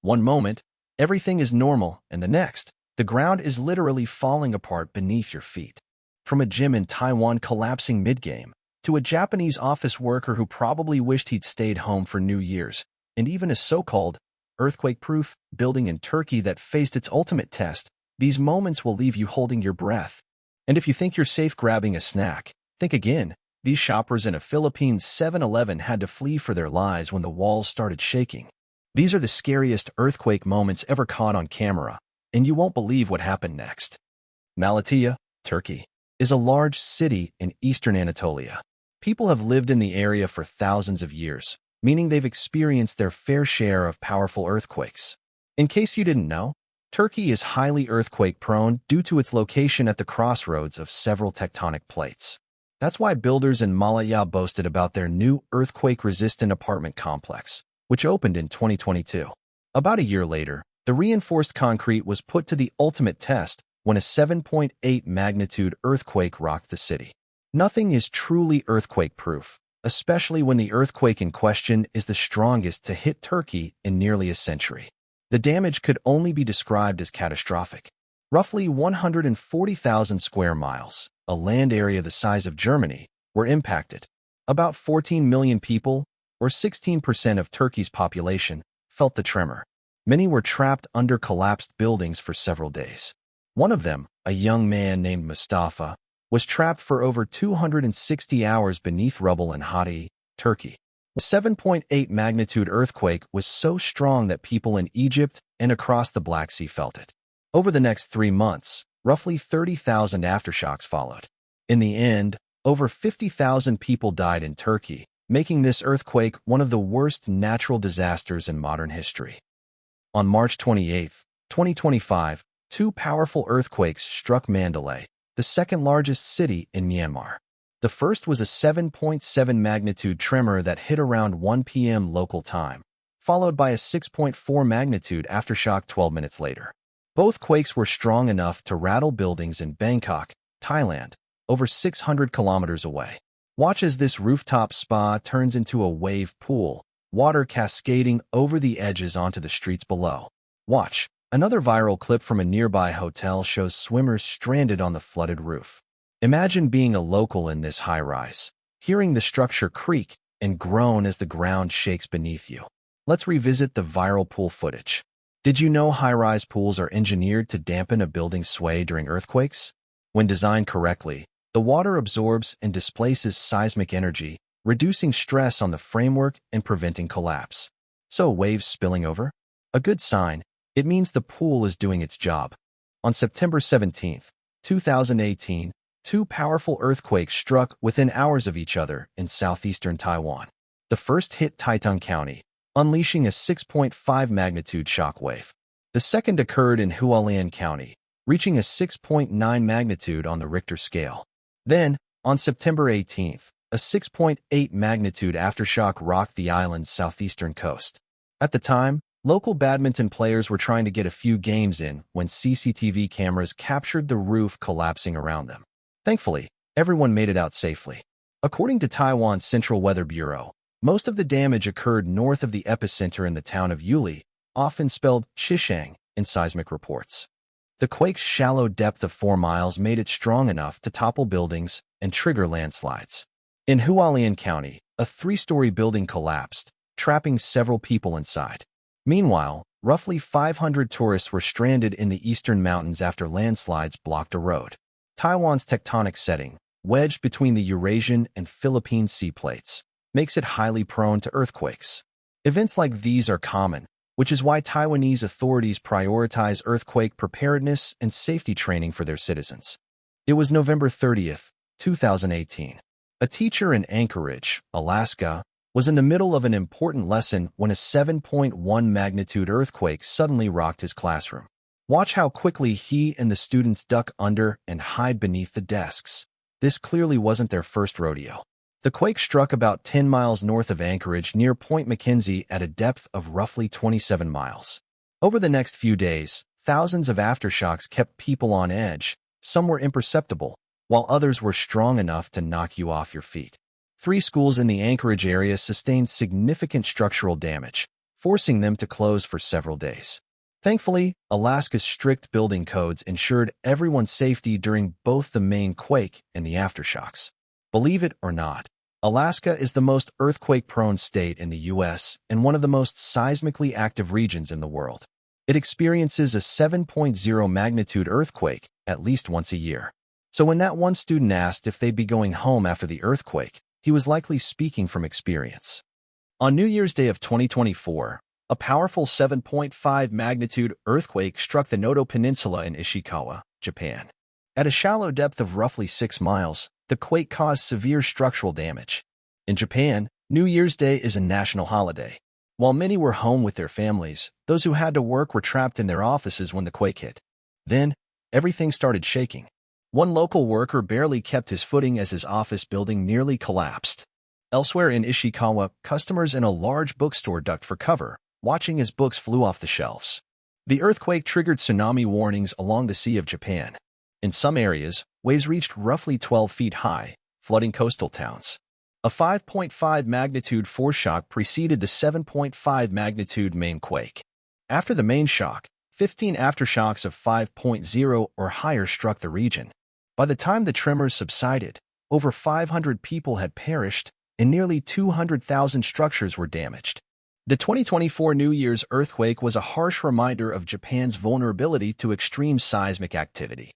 One moment, everything is normal, and the next, the ground is literally falling apart beneath your feet. From a gym in Taiwan collapsing mid-game, to a Japanese office worker who probably wished he'd stayed home for New Year's, and even a so-called earthquake-proof building in Turkey that faced its ultimate test, these moments will leave you holding your breath. And if you think you're safe grabbing a snack, think again. These shoppers in a Philippines 7-Eleven had to flee for their lives when the walls started shaking. These are the scariest earthquake moments ever caught on camera, and you won't believe what happened next. Malatya, Turkey, is a large city in eastern Anatolia. People have lived in the area for thousands of years, meaning they've experienced their fair share of powerful earthquakes. In case you didn't know, Turkey is highly earthquake-prone due to its location at the crossroads of several tectonic plates. That's why builders in Malatya boasted about their new earthquake-resistant apartment complex, which opened in 2022. About a year later, the reinforced concrete was put to the ultimate test when a 7.8 magnitude earthquake rocked the city. Nothing is truly earthquake-proof, especially when the earthquake in question is the strongest to hit Turkey in nearly a century. The damage could only be described as catastrophic. Roughly 140,000 square miles, a land area the size of Germany, were impacted. About 14 million people, or 16% of Turkey's population, felt the tremor. Many were trapped under collapsed buildings for several days. One of them, a young man named Mustafa, was trapped for over 260 hours beneath rubble in Hatay, Turkey. The 7.8 magnitude earthquake was so strong that people in Egypt and across the Black Sea felt it. Over the next 3 months, roughly 30,000 aftershocks followed. In the end, over 50,000 people died in Turkey, making this earthquake one of the worst natural disasters in modern history. On March 28, 2025, 2 powerful earthquakes struck Mandalay, the second largest city in Myanmar. The first was a 7.7 magnitude tremor that hit around 1 p.m. local time, followed by a 6.4 magnitude aftershock 12 minutes later. Both quakes were strong enough to rattle buildings in Bangkok, Thailand, over 600 kilometers away. Watch as this rooftop spa turns into a wave pool, water cascading over the edges onto the streets below. Watch. Another viral clip from a nearby hotel shows swimmers stranded on the flooded roof. Imagine being a local in this high-rise, hearing the structure creak and groan as the ground shakes beneath you. Let's revisit the viral pool footage. Did you know high-rise pools are engineered to dampen a building's sway during earthquakes? When designed correctly, the water absorbs and displaces seismic energy, reducing stress on the framework and preventing collapse. So waves spilling over? A good sign. It means the pool is doing its job. On September 17, 2018, 2 powerful earthquakes struck within hours of each other in southeastern Taiwan. The first hit Taitung County, unleashing a 6.5 magnitude shockwave. The second occurred in Hualien County, reaching a 6.9 magnitude on the Richter scale. Then, on September 18th, a 6.8 magnitude aftershock rocked the island's southeastern coast. At the time, local badminton players were trying to get a few games in when CCTV cameras captured the roof collapsing around them. Thankfully, everyone made it out safely. According to Taiwan's Central Weather Bureau, most of the damage occurred north of the epicenter in the town of Yuli, often spelled Shishang, in seismic reports. The quake's shallow depth of 4 miles made it strong enough to topple buildings and trigger landslides. In Hualien County, a 3-story building collapsed, trapping several people inside. Meanwhile, roughly 500 tourists were stranded in the eastern mountains after landslides blocked a road. Taiwan's tectonic setting, wedged between the Eurasian and Philippine sea plates, makes it highly prone to earthquakes. Events like these are common, which is why Taiwanese authorities prioritize earthquake preparedness and safety training for their citizens. It was November 30, 2018. A teacher in Anchorage, Alaska, was in the middle of an important lesson when a 7.1 magnitude earthquake suddenly rocked his classroom. Watch how quickly he and the students duck under and hide beneath the desks. This clearly wasn't their first rodeo. The quake struck about 10 miles north of Anchorage near Point McKenzie at a depth of roughly 27 miles. Over the next few days, thousands of aftershocks kept people on edge. Some were imperceptible, while others were strong enough to knock you off your feet. 3 schools in the Anchorage area sustained significant structural damage. forcing them to close for several days. Thankfully, Alaska's strict building codes ensured everyone's safety during both the main quake and the aftershocks. Believe it or not, Alaska is the most earthquake-prone state in the U.S. and one of the most seismically active regions in the world. It experiences a 7.0 magnitude earthquake at least once a year. So when that one student asked if they'd be going home after the earthquake, he was likely speaking from experience. On New Year's Day of 2024, a powerful 7.5 magnitude earthquake struck the Noto Peninsula in Ishikawa, Japan. At a shallow depth of roughly 6 miles, the quake caused severe structural damage. In Japan, New Year's Day is a national holiday. While many were home with their families, those who had to work were trapped in their offices when the quake hit. Then, everything started shaking. One local worker barely kept his footing as his office building nearly collapsed. Elsewhere in Ishikawa, customers in a large bookstore ducked for cover, watching as books flew off the shelves. The earthquake triggered tsunami warnings along the Sea of Japan. In some areas, waves reached roughly 12 feet high, flooding coastal towns. A 5.5 magnitude foreshock preceded the 7.5 magnitude main quake. After the main shock, 15 aftershocks of 5.0 or higher struck the region. By the time the tremors subsided, over 500 people had perished and nearly 200,000 structures were damaged. The 2024 New Year's earthquake was a harsh reminder of Japan's vulnerability to extreme seismic activity.